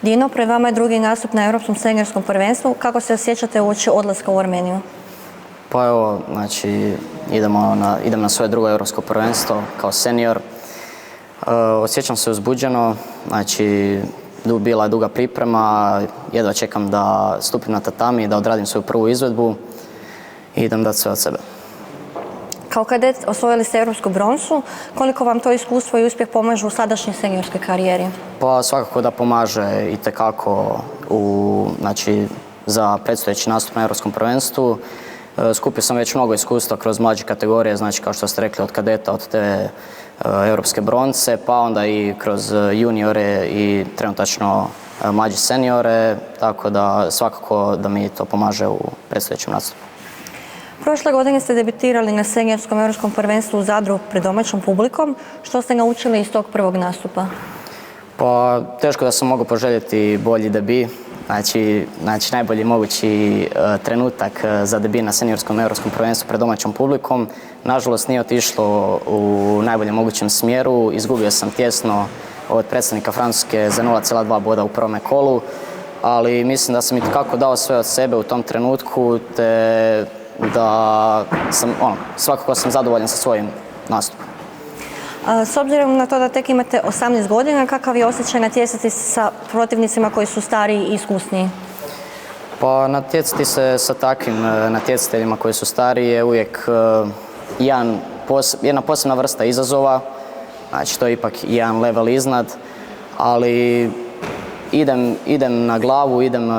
Dino, pred vama je drugi nastup na Europskom seniorskom prvenstvu. Kako se osjećate uoči odlaska u Armeniju? Pa evo, znači, idem na svoje drugo Europsko prvenstvo kao senior. Osjećam se uzbuđeno, znači, bila je duga priprema, jedva čekam da stupim na tatami, da odradim svoju prvu izvedbu i idem dati sve od sebe. Kao kadet osvojili ste europsku bronzu. Koliko vam to iskustvo i uspjeh pomažu u sadašnjoj seniorskoj karijeri? Pa svakako da pomaže itekako znači, za predstojeći nastup na Europskom prvenstvu. Skupio sam već mnogo iskustva kroz mlađe kategorije, znači kao što ste rekli od kadeta, od te europske bronce, pa onda i kroz juniore i trenutačno mlađe seniore, tako da svakako da mi to pomaže u predstojećem nastupu. Prošle godine ste debitirali na seniorskom europskom prvenstvu u Zadru pred domaćom publikom. Što ste naučili iz tog prvog nastupa? Pa teško da sam mogao poželjeti bolji debi. Znači najbolji mogući trenutak za debi na seniorskom europskom prvenstvu pred domaćom publikom. Nažalost nije otišlo u najboljem mogućem smjeru. Izgubio sam tjesno od predstavnika Francuske za 0,2 boda u prvome kolu, ali mislim da sam itekako dao sve od sebe u tom trenutku, te da sam, svakako sam zadovoljan sa svojim nastupom. S obzirom na to da tek imate 18 godina, kakav je osjećaj natjecati sa protivnicima koji su stariji i iskusniji? Pa natjecati se sa takvim natjecateljima koji su stariji je uvijek jedna posebna vrsta izazova, znači to je ipak jedan level iznad, ali idem na glavu, idem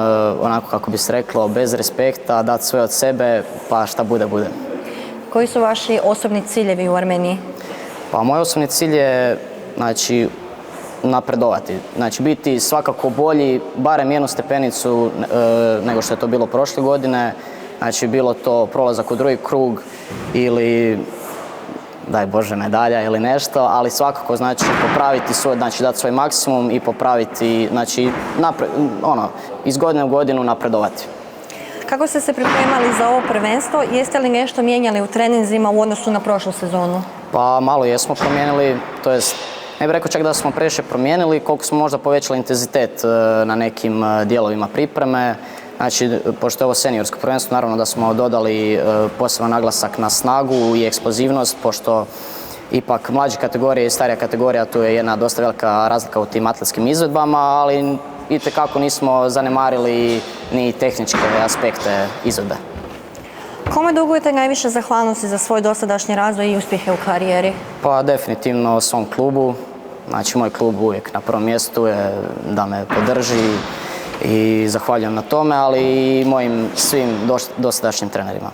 onako kako bi se reklo, bez respekta, dati sve od sebe, pa šta bude, bude. Koji su vaši osobni ciljevi u Armeniji? Pa moj osobni cilj je, znači, napredovati. Znači, biti svakako bolji, barem jednu stepenicu nego što je to bilo prošle godine. Znači, bilo to prolazak u drugi krug ili, daj Bože, medalja ili nešto, ali svakako, znači, popraviti svoj, znači, dati svoj maksimum i popraviti, znači, iz godine u godinu napredovati. Kako ste se pripremali za ovo prvenstvo? Jeste li nešto mijenjali u treninzima u odnosu na prošlu sezonu? Pa malo jesmo promijenili, to jest ne bih rekao čak da smo previše promijenili, koliko smo možda povećali intenzitet na nekim dijelovima pripreme. Znači, pošto je ovo seniorsko prvenstvo, naravno da smo dodali poseban naglasak na snagu i eksplozivnost, pošto ipak mlađe kategorije i starija kategorija, tu je jedna dosta velika razlika u tim atletskim izvedbama, ali itekako nismo zanemarili ni tehničke aspekte izvedbe. Kome dugujete najviše zahvalnosti za svoj dosadašnji razvoj i uspjehe u karijeri? Pa definitivno svom klubu. Znači moj klub uvijek na prvom mjestu je da me podrži i zahvaljujem na tome, ali i mojim svim dosadašnjim trenerima.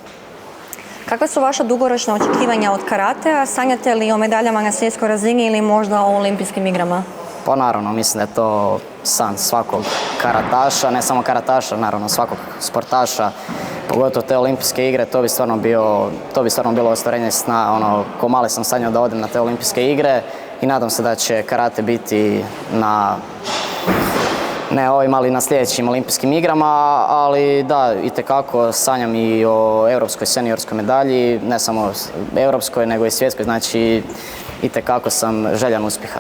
Kakve su vaša dugoročna očekivanja od karatea? Sanjate li o medaljama na svjetskoj razini ili možda o olimpijskim igrama? Pa naravno, mislim da je to san svakog karataša, ne samo karataša, naravno svakog sportaša. Pogotovo te olimpijske igre, to bi stvarno bilo ostvarenje sna. Ko mali sam sanjao da odem na te olimpijske igre i nadam se da će karate biti ne ovim, ali na sljedećim olimpijskim igrama, ali da, itekako sanjam i o europskoj seniorskoj medalji, ne samo europskoj nego i svjetskoj, znači itekako sam željan uspjeha.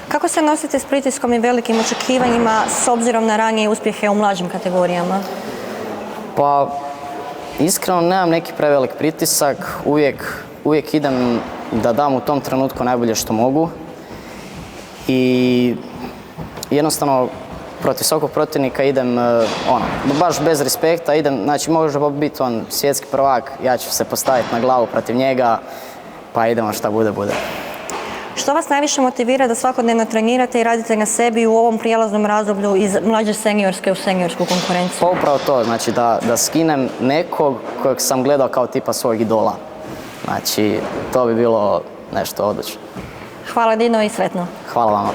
Kako se nosite s pritiskom i velikim očekivanjima s obzirom na ranije uspjehe u mlađim kategorijama? Pa, iskreno nemam neki prevelik pritisak, uvijek idem da dam u tom trenutku najbolje što mogu i jednostavno protiv svakog protivnika idem baš bez respekta, znači može biti on svjetski prvak, ja ću se postaviti na glavu protiv njega, pa idemo šta bude, bude. Što vas najviše motivira da svakodnevno trenirate i radite na sebi u ovom prijelaznom razdoblju iz mlađe seniorske u seniorsku konkurenciju? Pa upravo to, znači da skinem nekog kojeg sam gledao kao tipa svojeg idola. Znači, to bi bilo nešto odlično. Hvala Dino i sretno. Hvala vama.